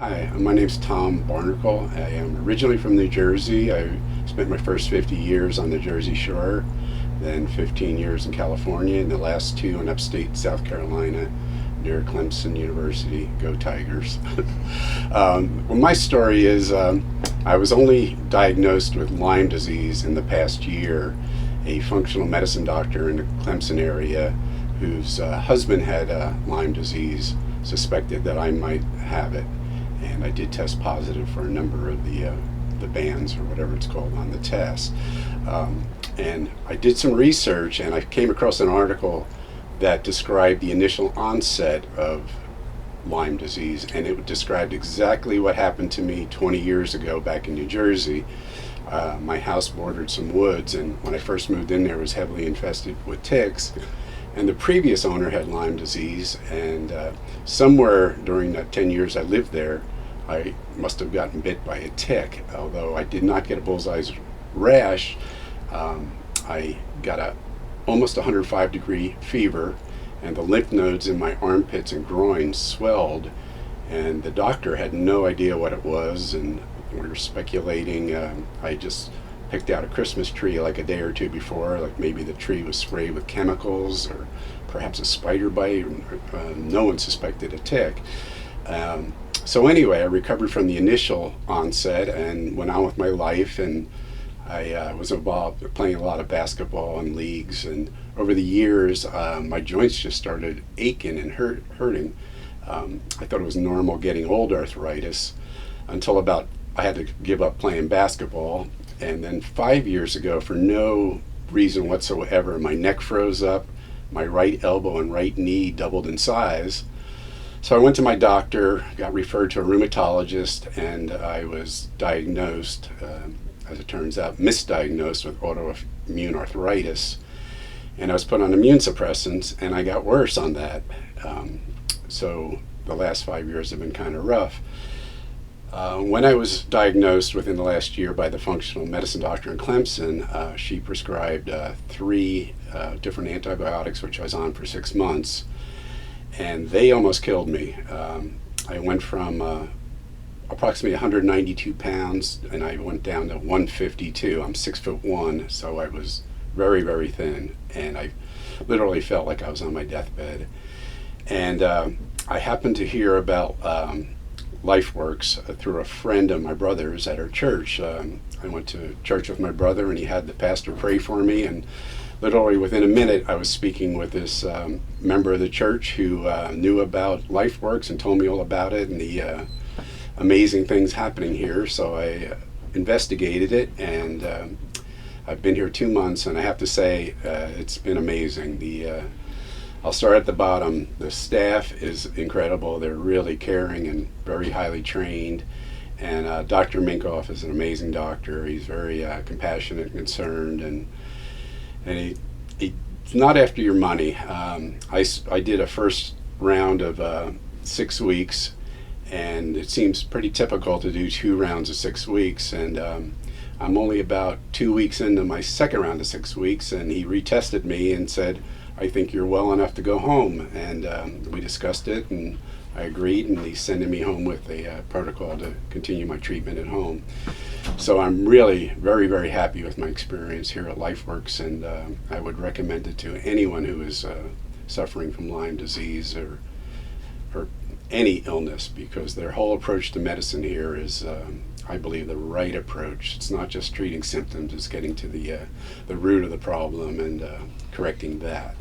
Hi, my name's Tom Barnacle. I am originally from New Jersey. I spent my first 50 years on the Jersey Shore, then 15 years in California, and the last two in upstate South Carolina near Clemson University. Go Tigers. Well, my story is I was only diagnosed with Lyme disease in the past year. A functional medicine doctor in the Clemson area whose husband had Lyme disease suspected that I might have it, and I did test positive for a number of the bands or whatever it's called on the test. And I did some research, and I came across an article that described the initial onset of Lyme disease, and it described exactly what happened to me 20 years ago back in New Jersey. My house bordered some woods, and when I first moved in there, it was heavily infested with ticks. And the previous owner had Lyme disease, and somewhere during that 10 years I lived there, I must have gotten bit by a tick. Although I did not get a bullseye rash, I got a almost 105-degree fever, and the lymph nodes in my armpits and groin swelled, and the doctor had no idea what it was, and we were speculating. I just picked out a Christmas tree like a day or two before, like maybe the tree was sprayed with chemicals or perhaps a spider bite. No one suspected a tick. So anyway, I recovered from the initial onset and went on with my life, and I was involved playing a lot of basketball and leagues, and over the years my joints just started aching and hurting. I thought it was normal getting old arthritis until about I had to give up playing basketball, and then 5 years ago, for no reason whatsoever, my neck froze up, my right elbow and right knee doubled in size. So I went to my doctor, got referred to a rheumatologist, and I was diagnosed, as it turns out, misdiagnosed with autoimmune arthritis. And I was put on immune suppressants, and I got worse on that. So the last 5 years have been kind of rough. When I was diagnosed within the last year by the functional medicine doctor in Clemson, she prescribed 3 different antibiotics, which I was on for 6 months, and they almost killed me. I went from approximately 192 pounds, and I went down to 152. I'm 6'1", so I was very, very thin, and I literally felt like I was on my deathbed. And I happened to hear about LifeWorks through a friend of my brother's at our church. I went to church with my brother, and he had the pastor pray for me, and literally within a minute I was speaking with this member of the church who knew about LifeWorks and told me all about it and the amazing things happening here. So I investigated it, and I've been here 2 months, and I have to say it's been amazing. I'll start at the bottom. The staff is incredible. They're really caring and very highly trained. And Dr. Minkoff is an amazing doctor. He's very compassionate and concerned, and he's not after your money. I did a first round of 6 weeks, and it seems pretty typical to do 2 rounds of 6 weeks. And I'm only about 2 weeks into my second round of 6 weeks, and he retested me and said, "I think you're well enough to go home." And we discussed it, and I agreed, and he's sending me home with a protocol to continue my treatment at home. So I'm really very, very happy with my experience here at LifeWorks, and I would recommend it to anyone who is suffering from Lyme disease or any illness, because their whole approach to medicine here is, I believe, the right approach. It's not just treating symptoms, it's getting to the root of the problem and correcting that.